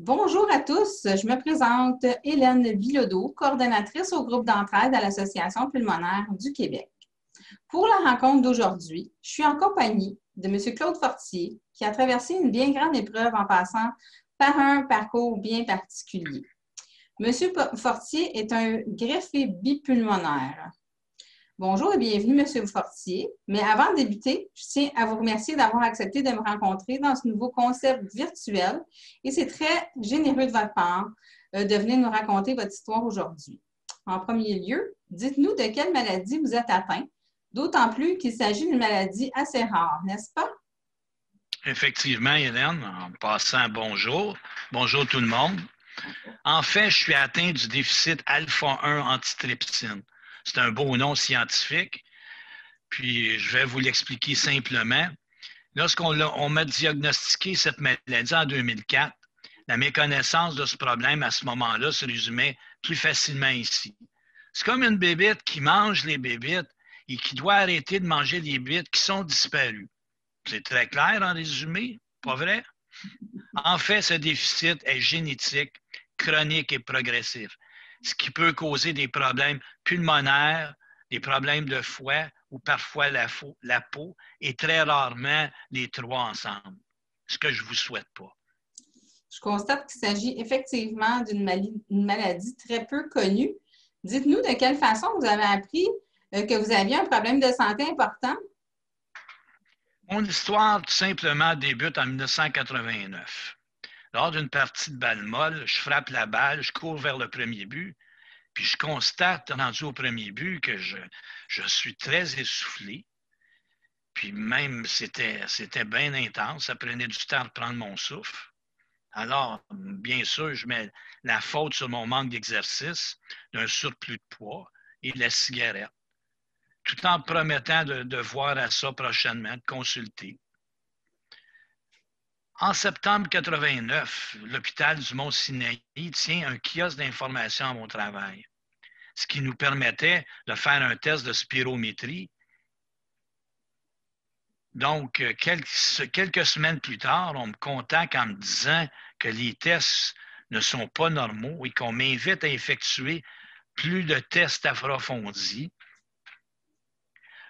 Bonjour à tous, je me présente Hélène Bilodeau, coordonnatrice au groupe d'entraide à l'Association pulmonaire du Québec. Pour la rencontre d'aujourd'hui, je suis en compagnie de M. Claude Fortier, qui a traversé une bien grande épreuve en passant par un parcours bien particulier. M. Fortier est un greffé bipulmonaire. Bonjour et bienvenue, M. Fortier. Mais avant de débuter, je tiens à vous remercier d'avoir accepté de me rencontrer dans ce nouveau concept virtuel et c'est très généreux de votre part de venir nous raconter votre histoire aujourd'hui. En premier lieu, dites-nous de quelle maladie vous êtes atteint, d'autant plus qu'il s'agit d'une maladie assez rare, n'est-ce pas? Effectivement, Hélène, en passant, bonjour. Bonjour tout le monde. En fait, je suis atteint du déficit alpha-1 antitrypsine. C'est un beau nom scientifique, puis je vais vous l'expliquer simplement. Lorsqu'on m'a diagnostiqué cette maladie en 2004, la méconnaissance de ce problème à ce moment-là se résumait plus facilement ici. C'est comme une bébite qui mange les bébites et qui doit arrêter de manger les bébites qui sont disparues. C'est très clair en résumé, pas vrai? En fait, ce déficit est génétique, chronique et progressif, ce qui peut causer des problèmes pulmonaires, des problèmes de foie ou parfois la peau et très rarement les trois ensemble, ce que je ne vous souhaite pas. Je constate qu'il s'agit effectivement d'une maladie très peu connue. Dites-nous de quelle façon vous avez appris que vous aviez un problème de santé important. Mon histoire, tout simplement, débute en 1989. Lors d'une partie de balle molle, je frappe la balle, je cours vers le premier but, puis je constate, rendu au premier but, que je suis très essoufflé. Puis même, c'était bien intense. Ça prenait du temps de prendre mon souffle. Alors, bien sûr, je mets la faute sur mon manque d'exercice, d'un surplus de poids et de la cigarette, tout en promettant de voir à ça prochainement, de consulter. En septembre 89, l'hôpital du Mont-Sinaï tient un kiosque d'information à mon travail, ce qui nous permettait de faire un test de spirométrie. Donc, quelques semaines plus tard, on me contacte en me disant que les tests ne sont pas normaux et qu'on m'invite à effectuer plus de tests approfondis.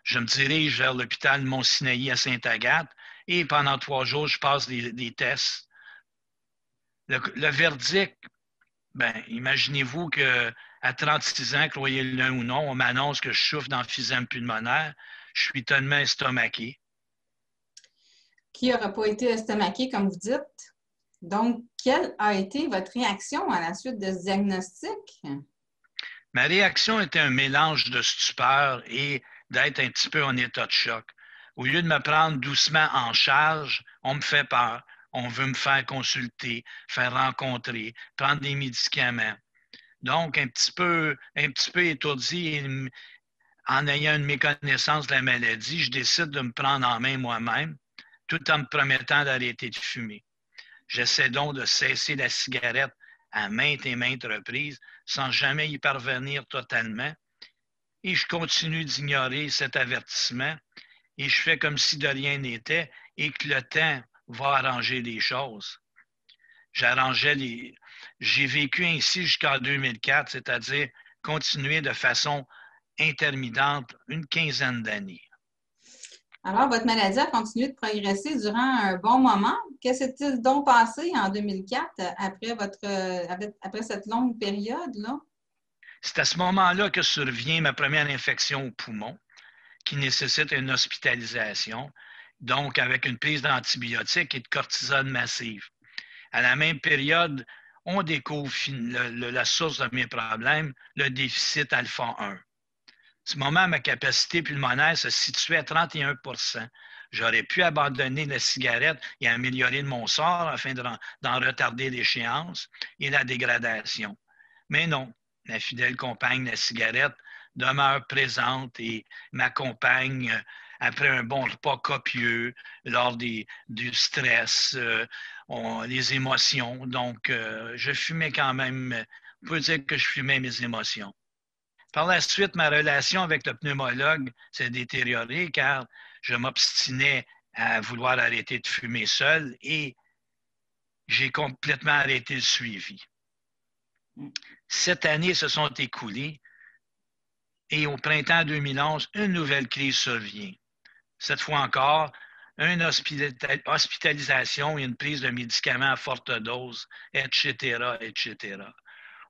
Je me dirige vers l'hôpital Mont-Sinaï à Sainte-Agathe et pendant 3 jours, je passe des tests. Le verdict, imaginez-vous qu'à 36 ans, croyez-le ou non, on m'annonce que je souffre d'emphysème pulmonaire. Je suis tellement estomaqué. Qui n'aura pas été estomaqué, comme vous dites. Donc, quelle a été votre réaction à la suite de ce diagnostic? Ma réaction était un mélange de stupeur et d'être un petit peu en état de choc. Au lieu de me prendre doucement en charge, on me fait peur. On veut me faire consulter, faire rencontrer, prendre des médicaments. Donc, un petit peu étourdi en ayant une méconnaissance de la maladie, je décide de me prendre en main moi-même, tout en me promettant d'arrêter de fumer. J'essaie donc de cesser la cigarette à maintes et maintes reprises, sans jamais y parvenir totalement. Et je continue d'ignorer cet avertissement et je fais comme si de rien n'était et que le temps va arranger les choses. J'ai vécu ainsi jusqu'en 2004, c'est-à-dire continuer de façon intermittente une quinzaine d'années. Alors, votre maladie a continué de progresser durant un bon moment. Qu'est-ce qui s'est-il donc passé en 2004 après cette longue période-là? C'est à ce moment-là que survient ma première infection au poumon qui nécessite une hospitalisation, donc avec une prise d'antibiotiques et de cortisone massive. À la même période, on découvre la source de mes problèmes, le déficit alpha-1. À ce moment, ma capacité pulmonaire se situait à 31 %. J'aurais pu abandonner la cigarette et améliorer mon sort afin d'en retarder l'échéance et la dégradation. Mais non, ma fidèle compagne, la cigarette, demeure présente et m'accompagne après un bon repas copieux, lors du stress, les émotions. Donc, je fumais quand même, on peut dire que je fumais mes émotions. Par la suite, ma relation avec le pneumologue s'est détériorée car je m'obstinais à vouloir arrêter de fumer seul et j'ai complètement arrêté le suivi. 7 années se sont écoulées et au printemps 2011, une nouvelle crise survient. Cette fois encore, une hospitalisation et une prise de médicaments à forte dose, etc., etc.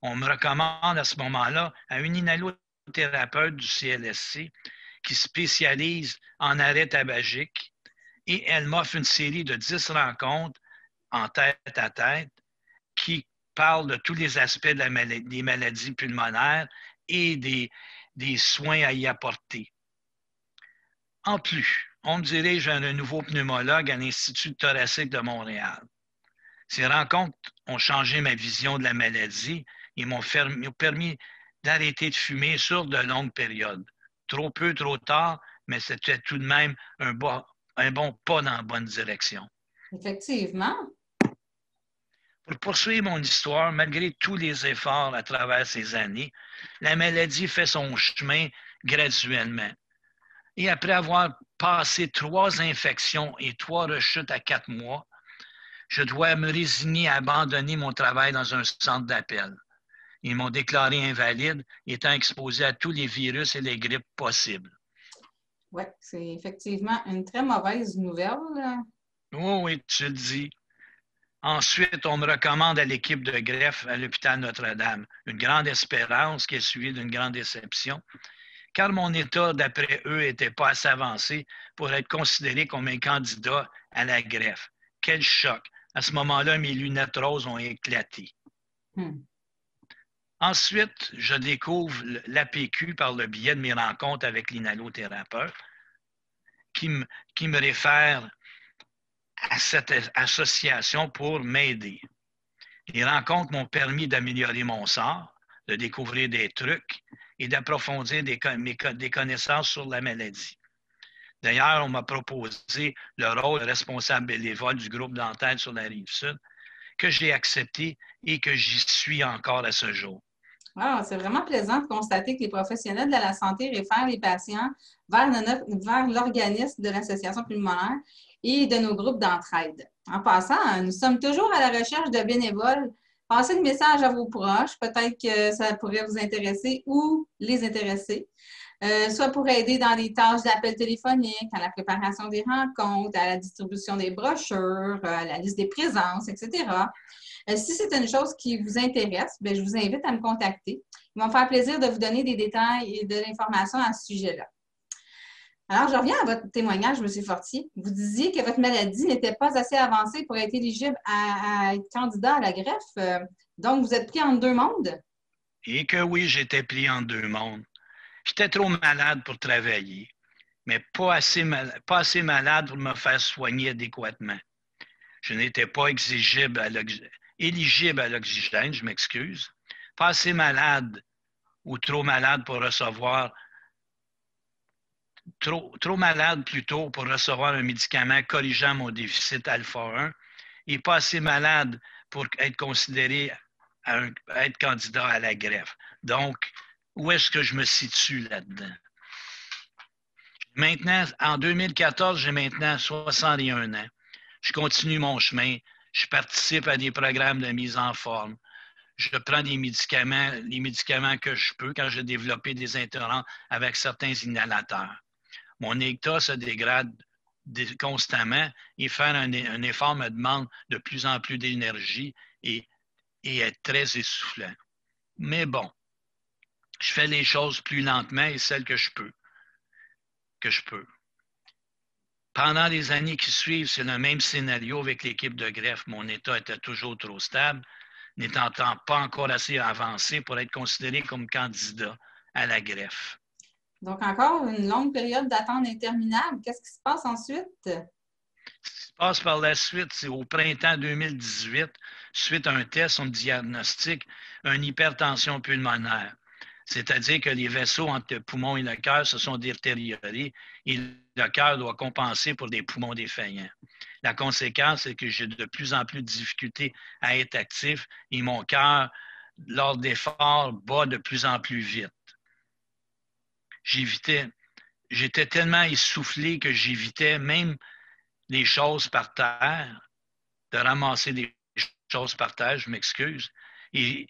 On me recommande à ce moment-là à une inhalothérapeute du CLSC qui spécialise en arrêt tabagique et elle m'offre une série de 10 rencontres en tête à tête qui parlent de tous les aspects des maladies pulmonaires et des soins à y apporter. En plus, on me dirige vers un nouveau pneumologue à l'Institut thoracique de Montréal. Ces rencontres ont changé ma vision de la maladie et m'ont permis d'arrêter de fumer sur de longues périodes. Trop peu, trop tard, mais c'était tout de même un bon pas dans la bonne direction. Effectivement. Pour poursuivre mon histoire, malgré tous les efforts à travers ces années, la maladie fait son chemin graduellement. Et après avoir passé 3 infections et 3 rechutes à 4 mois, je dois me résigner à abandonner mon travail dans un centre d'appel. Ils m'ont déclaré invalide, étant exposé à tous les virus et les grippes possibles. Oui, c'est effectivement une très mauvaise nouvelle. Oh oui, tu le dis. Ensuite, on me recommande à l'équipe de greffe à l'hôpital Notre-Dame. Une grande espérance qui est suivie d'une grande déception, car mon état, d'après eux, n'était pas assez avancé pour être considéré comme un candidat à la greffe. Quel choc! À ce moment-là, mes lunettes roses ont éclaté. Ensuite, je découvre l'APQ par le biais de mes rencontres avec l'inhalothérapeute qui me réfère à cette association pour m'aider. Les rencontres m'ont permis d'améliorer mon sort, de découvrir des trucs et d'approfondir des connaissances sur la maladie. D'ailleurs, on m'a proposé le rôle de responsable bénévole du groupe dentaire sur la Rive-Sud, que j'ai accepté et que j'y suis encore à ce jour. Wow, c'est vraiment plaisant de constater que les professionnels de la santé réfèrent les patients vers l'organisme de l'Association pulmonaire et de nos groupes d'entraide. En passant, nous sommes toujours à la recherche de bénévoles. Passez le message à vos proches, peut-être que ça pourrait vous intéresser ou les intéresser. Soit pour aider dans les tâches d'appel téléphonique, à la préparation des rencontres, à la distribution des brochures, à la liste des présences, etc. Si c'est une chose qui vous intéresse, bien, je vous invite à me contacter. Il va me faire plaisir de vous donner des détails et de l'information à ce sujet-là. Alors, je reviens à votre témoignage, M. Fortier. Vous disiez que votre maladie n'était pas assez avancée pour être éligible à être candidat à la greffe. Donc, vous êtes pris en 2 mondes? Et que oui, j'étais pris en 2 mondes. J'étais trop malade pour travailler, mais pas assez malade pour me faire soigner adéquatement. Je n'étais pas éligible à l'oxygène, je m'excuse. Pas assez malade ou trop malade pour recevoir trop malade plutôt pour recevoir un médicament corrigeant mon déficit alpha-1 et pas assez malade pour être considéré à être candidat à la greffe. Donc, où est-ce que je me situe là-dedans? Maintenant, en 2014, j'ai maintenant 61 ans. Je continue mon chemin. Je participe à des programmes de mise en forme. Je prends des médicaments, les médicaments que je peux quand j'ai développé des interrants avec certains inhalateurs. Mon état se dégrade constamment et faire un effort me demande de plus en plus d'énergie et est très essoufflant. Mais bon, je fais les choses plus lentement et celles que je peux. Pendant les années qui suivent, c'est le même scénario avec l'équipe de greffe. Mon état était toujours trop stable, n'étant pas encore assez avancé pour être considéré comme candidat à la greffe. Donc, encore une longue période d'attente interminable. Qu'est-ce qui se passe ensuite? Ce qui se passe par la suite, c'est au printemps 2018, suite à un test, on me diagnostique une hypertension pulmonaire. C'est-à-dire que les vaisseaux entre le poumon et le cœur se sont détériorés et le cœur doit compenser pour des poumons défaillants. La conséquence, c'est que j'ai de plus en plus de difficultés à être actif et mon cœur, lors d'efforts, bat de plus en plus vite. J'étais tellement essoufflé que j'évitais même les choses par terre, de ramasser des chose par terre, je m'excuse. Et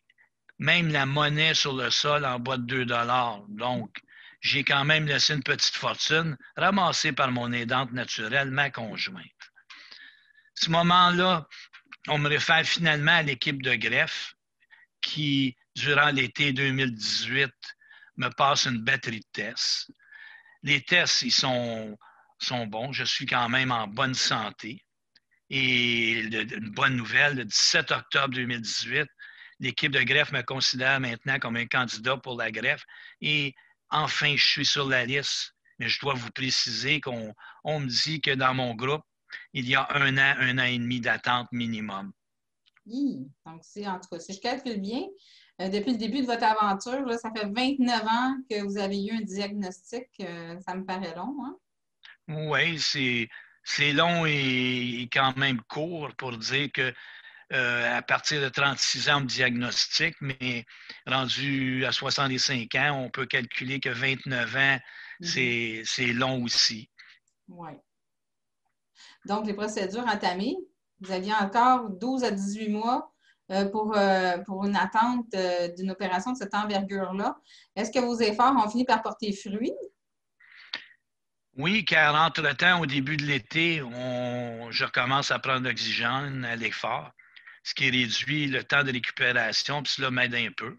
même la monnaie sur le sol en bas de 2 $. Donc, j'ai quand même laissé une petite fortune ramassée par mon aidante naturelle, ma conjointe. À ce moment-là, on me réfère finalement à l'équipe de greffe qui, durant l'été 2018, me passe une batterie de tests. Les tests, ils sont bons. Je suis quand même en bonne santé. Et une bonne nouvelle, le 17 octobre 2018, l'équipe de greffe me considère maintenant comme un candidat pour la greffe. Et enfin, je suis sur la liste. Mais je dois vous préciser qu'on me dit que dans mon groupe, il y a un an et demi d'attente minimum. Donc, en tout cas, si je calcule bien, depuis le début de votre aventure, là, ça fait 29 ans que vous avez eu un diagnostic. Ça me paraît long, hein? Oui, c'est long et quand même court pour dire que à partir de 36 ans, on me diagnostique, mais rendu à 65 ans, on peut calculer que 29 ans, c'est long aussi. Oui. Donc, les procédures entamées, vous aviez encore 12 à 18 mois pour une attente d'une opération de cette envergure-là. Est-ce que vos efforts ont fini par porter fruit? Oui, car entre-temps, au début de l'été, je recommence à prendre l'oxygène à l'effort, ce qui réduit le temps de récupération, puis cela m'aide un peu.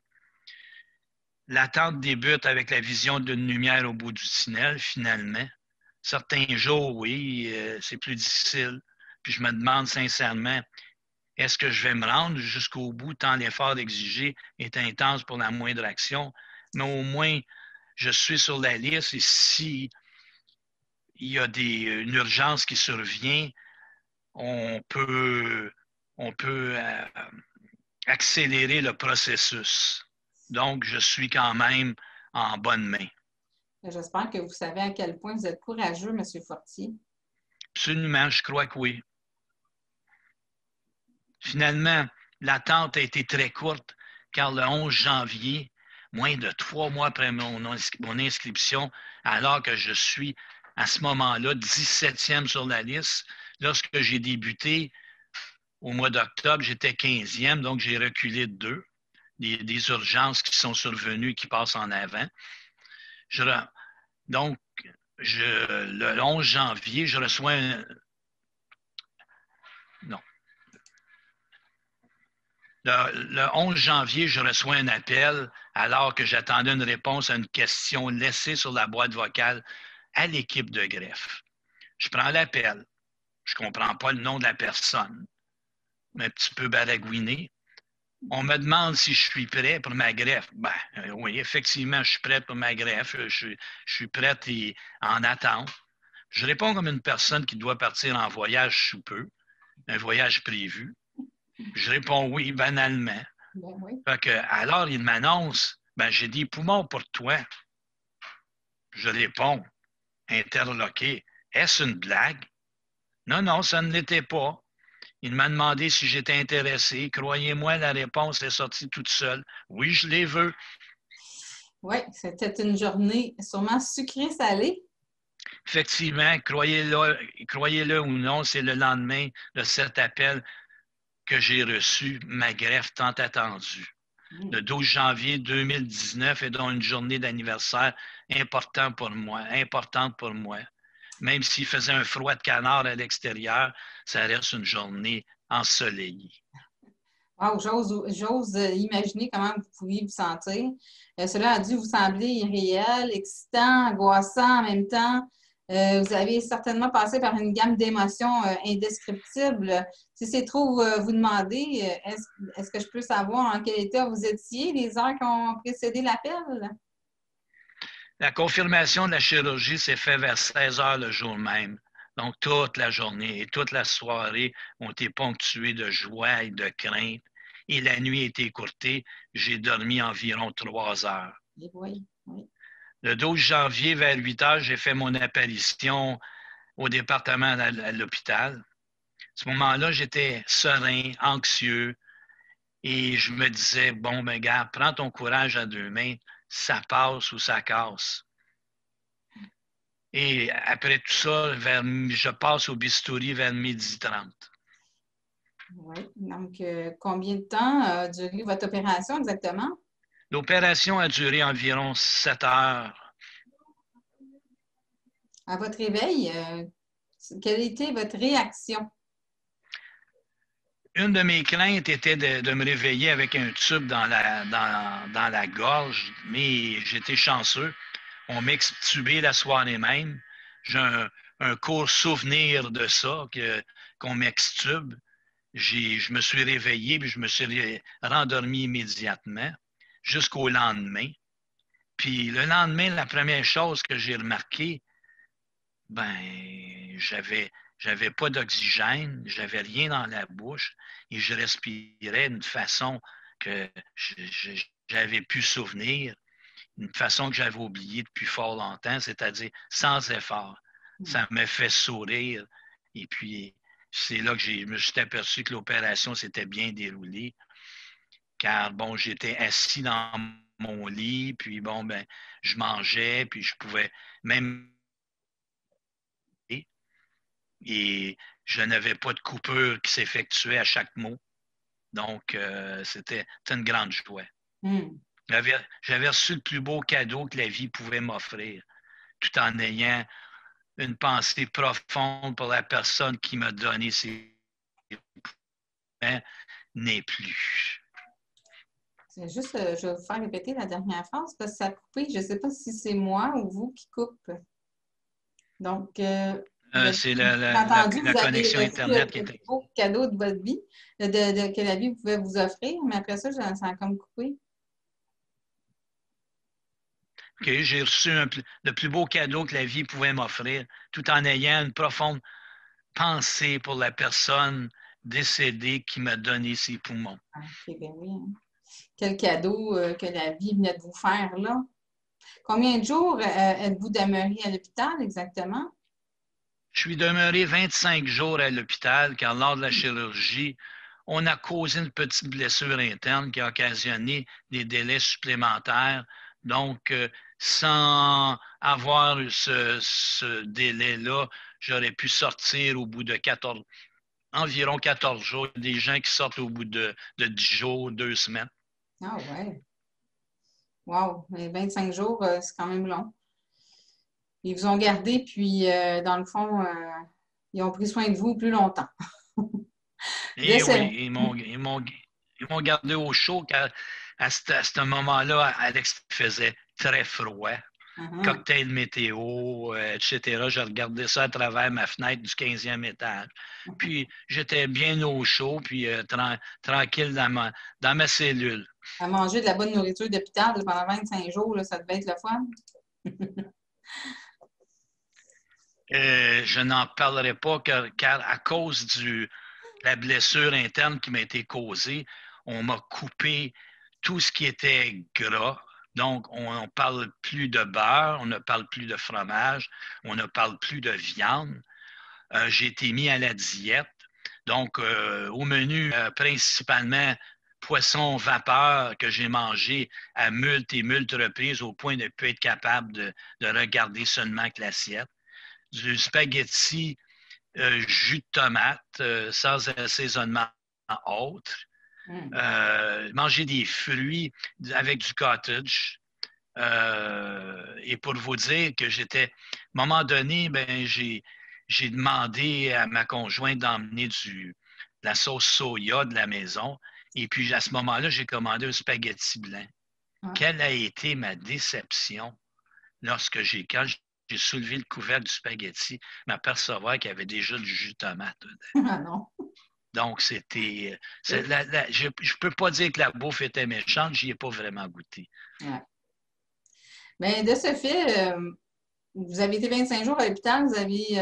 L'attente débute avec la vision d'une lumière au bout du tunnel, finalement. Certains jours, oui, c'est plus difficile. Puis je me demande sincèrement, est-ce que je vais me rendre jusqu'au bout tant l'effort exigé est intense pour la moindre action? Mais au moins, je suis sur la liste et si il y a une urgence qui survient, on peut accélérer le processus. Donc, je suis quand même en bonne main. J'espère que vous savez à quel point vous êtes courageux, M. Fortier. Absolument, je crois que oui. Finalement, l'attente a été très courte car le 11 janvier, moins de 3 mois après mon inscription, alors que je suis à ce moment-là 17e sur la liste, lorsque j'ai débuté au mois d'octobre, j'étais 15e, donc j'ai reculé de 2. Des urgences qui sont survenues qui passent en avant. Donc, le 11 janvier, je reçois non. Le 11 janvier, je reçois un appel alors que j'attendais une réponse à une question laissée sur la boîte vocale à l'équipe de greffe. Je prends l'appel. Je ne comprends pas le nom de la personne, mais un petit peu baragouiné. On me demande si je suis prêt pour ma greffe. Ben, oui, effectivement, je suis prêt pour ma greffe. Je suis prêt et en attente. Je réponds comme une personne qui doit partir en voyage sous peu, un voyage prévu. Je réponds oui, banalement. Ben oui. Fait que, alors, il m'annonce, ben, j'ai des poumons pour toi. Je réponds, interloqué, est-ce une blague? Non, non, ça ne l'était pas. Il m'a demandé si j'étais intéressé. Croyez-moi, la réponse est sortie toute seule. Oui, je les veux. Oui, c'était une journée sûrement sucrée-salée. Effectivement, croyez-le ou non, c'est le lendemain de cet appel que j'ai reçu ma greffe tant attendue. Le 12 janvier 2019 est donc une journée d'anniversaire importante pour moi. Même s'il faisait un froid de canard à l'extérieur, ça reste une journée ensoleillée. Wow, j'ose imaginer comment vous pouviez vous sentir. Cela a dû vous sembler irréel, excitant, angoissant en même temps. Vous avez certainement passé par une gamme d'émotions indescriptibles. Si c'est trop vous demander, est-ce que je peux savoir en quel état vous étiez les heures qui ont précédé l'appel? La confirmation de la chirurgie s'est faite vers 16 heures le jour même. Donc, toute la journée et toute la soirée ont été ponctuées de joie et de crainte. Et la nuit a été écourtée. J'ai dormi environ 3 heures. Oui, oui. Le 12 janvier, vers 8 heures, j'ai fait mon apparition au département à l'hôpital. À ce moment-là, j'étais serein, anxieux, et je me disais, bon, ben, gars, prends ton courage à 2 mains, ça passe ou ça casse. Et après tout ça, je passe au bistouri vers 12h30. Oui. Donc, combien de temps a duré votre opération exactement? L'opération a duré environ 7 heures. À votre réveil, quelle était votre réaction? Une de mes craintes était de me réveiller avec un tube dans la gorge, mais j'étais chanceux. On m'a extubé la soirée même. J'ai un court souvenir de ça, qu'on m'extube. Je me suis réveillé puis je me suis rendormi immédiatement jusqu'au lendemain. Puis le lendemain, la première chose que j'ai remarqué, ben, j'avais pas d'oxygène, j'avais rien dans la bouche et je respirais d'une façon que j'avais pu souvenir, une façon que j'avais oubliée depuis fort longtemps, c'est-à-dire sans effort. Ça m'a fait sourire et puis c'est là que je me suis aperçu que l'opération s'était bien déroulée car, bon, j'étais assis dans mon lit, puis bon, ben, je mangeais, puis je pouvais même et je n'avais pas de coupure qui s'effectuait à chaque mot. Donc, c'était une grande joie. Mm. J'avais reçu le plus beau cadeau que la vie pouvait m'offrir, tout en ayant une pensée profonde pour la personne qui m'a donné ses poumons n'est plus. C'est juste, je vais vous faire répéter la dernière phrase parce que ça a coupé. Je ne sais pas si c'est moi ou vous qui coupe. Donc, C'est j'ai entendu, la vous avez connexion reçu Internet qui le plus était. beau cadeau de votre vie, que la vie pouvait vous offrir, mais après ça, ça a comme coupé. Okay, j'ai reçu le plus beau cadeau que la vie pouvait m'offrir, tout en ayant une profonde pensée pour la personne décédée qui m'a donné ses poumons. Ah, OK, ben oui. Hein. Quel cadeau que la vie venait de vous faire, là. Combien de jours êtes-vous demeuré à l'hôpital exactement? Je suis demeuré 25 jours à l'hôpital car lors de la chirurgie, on a causé une petite blessure interne qui a occasionné des délais supplémentaires. Donc, sans avoir ce délai-là, j'aurais pu sortir au bout de environ 14 jours. Il y a des gens qui sortent au bout de 10 jours, 2 semaines. Ah ouais. Wow. Mais 25 jours, c'est quand même long. Ils vous ont gardé, puis dans le fond, ils ont pris soin de vous plus longtemps. Et oui, Décès. ils m'ont gardé au chaud car à ce moment-là, Alex faisait très froid. Uh-huh. Cocktail météo, etc. Je regardais ça à travers ma fenêtre du 15e étage. Puis j'étais bien au chaud, puis tranquille dans ma cellule. À manger de la bonne nourriture d'hôpital pendant 25 jours, là, ça devait être le fun. Je n'en parlerai pas car à cause de la blessure interne qui m'a été causée, on m'a coupé tout ce qui était gras. Donc, on ne parle plus de beurre, on ne parle plus de fromage, on ne parle plus de viande. J'ai été mis à la diète. Donc, au menu, principalement poisson vapeur que j'ai mangé à multes et multes reprises au point de ne plus être capable de regarder seulement que l'assiette. Du spaghetti jus de tomate sans assaisonnement autre. Mm. Manger des fruits avec du cottage. Et pour vous dire que à un moment donné, ben, j'ai demandé à ma conjointe d'emmener la sauce soya de la maison. Et puis, à ce moment-là, j'ai commandé un spaghetti blanc. Ah. Quelle a été ma déception quand j'ai soulevé le couvercle du spaghetti, m'apercevoir qu'il y avait déjà du jus de tomate dedans. Ah non. Donc, je ne peux pas dire que la bouffe était méchante, j'y ai pas vraiment goûté. Ouais. Bien, de ce fait, vous avez été 25 jours à l'hôpital, vous avez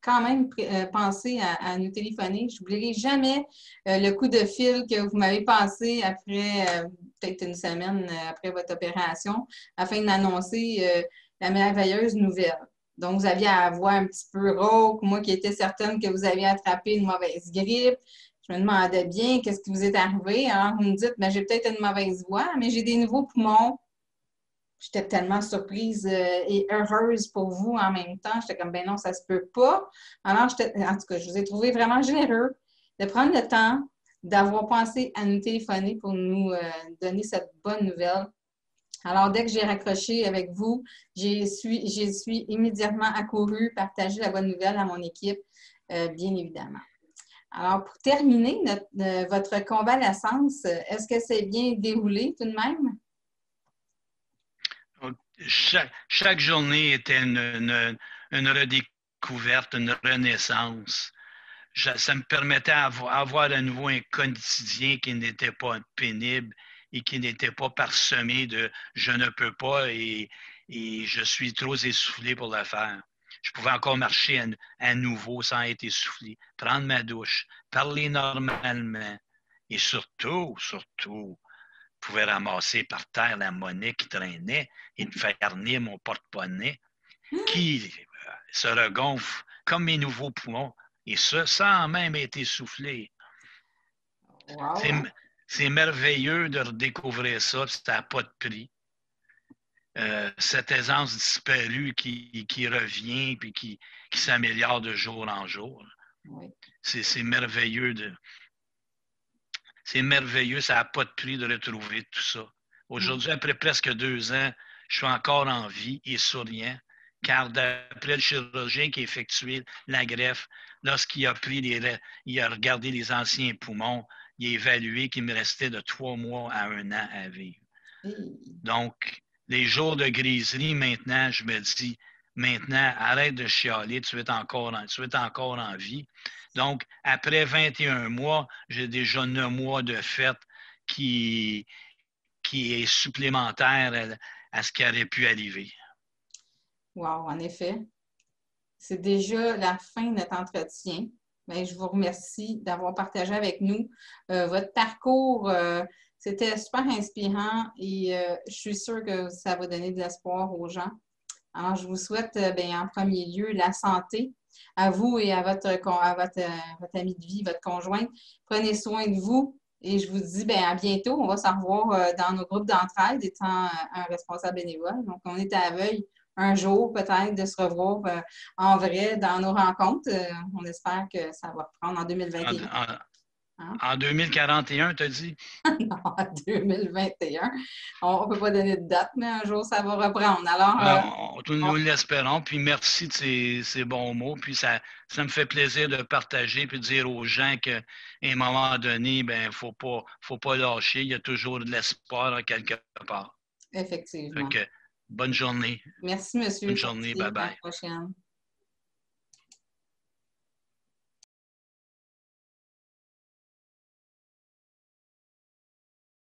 quand même pensé à nous téléphoner. Je n'oublierai jamais le coup de fil que vous m'avez passé après peut-être une semaine après votre opération afin de m'annoncer la merveilleuse nouvelle. Donc, vous aviez la voix un petit peu rauque, moi qui étais certaine que vous aviez attrapé une mauvaise grippe. Je me demandais bien qu'est-ce qui vous est arrivé. Alors, vous me dites, ben, j'ai peut-être une mauvaise voix, mais j'ai des nouveaux poumons. J'étais tellement surprise et heureuse pour vous en même temps. J'étais comme, ben non, ça se peut pas. Alors, en tout cas, je vous ai trouvé vraiment généreux. de prendre le temps d'avoir pensé à nous téléphoner pour nous donner cette bonne nouvelle. Alors, dès que j'ai raccroché avec vous, j'y suis immédiatement accourue partager la bonne nouvelle à mon équipe, bien évidemment. Alors, pour terminer votre convalescence, est-ce que c'est bien déroulé tout de même? Chaque journée était une redécouverte, une renaissance. Ça me permettait d'avoir à nouveau un quotidien qui n'était pas pénible et qui n'était pas parsemé de je ne peux pas et je suis trop essoufflé pour le faire. Je pouvais encore marcher à nouveau sans être essoufflé, prendre ma douche, parler normalement et surtout, je pouvais ramasser par terre la monnaie qui traînait et me faire garnir mon porte-monnaie qui se regonfle comme mes nouveaux poumons. Et ça, sans même être essoufflé. Wow. C'est merveilleux de redécouvrir ça, puis ça n'a pas de prix. Cette aisance disparue qui revient puis qui s'améliore de jour en jour. Oui. C'est merveilleux. C'est merveilleux, ça n'a pas de prix de retrouver tout ça. Aujourd'hui, après presque 2 ans, je suis encore en vie et souriant, car d'après le chirurgien qui a effectué la greffe, lorsqu'il a il a regardé les anciens poumons, il a évalué qu'il me restait de 3 mois à 1 an à vivre. Donc, les jours de griserie, maintenant, je me dis, maintenant, arrête de chialer, tu es encore en vie. Donc, après 21 mois, j'ai déjà 9 mois de fête qui est supplémentaire à ce qui aurait pu arriver. Wow, en effet. C'est déjà la fin de notre entretien. Bien, je vous remercie d'avoir partagé avec nous votre parcours. C'était super inspirant et je suis sûre que ça va donner de l'espoir aux gens. Alors, je vous souhaite en premier lieu la santé à vous et à votre ami de vie, votre conjointe. Prenez soin de vous et je vous dis à bientôt. On va se revoir dans nos groupes d'entraide étant un responsable bénévole. Donc, on est à la veille un jour peut-être de se revoir en vrai dans nos rencontres. On espère que ça va reprendre en 2021. En 2041, tu as dit? Non, en 2021. On ne peut pas donner de date, mais un jour, ça va reprendre. Alors, nous l'espérons. Puis merci de ces bons mots. Puis ça me fait plaisir de partager puis de dire aux gens qu'à un moment donné, il ne faut pas lâcher. Il y a toujours de l'espoir quelque part. Effectivement. Bonne journée. Merci, monsieur. Bonne journée. Bye-bye. À la prochaine.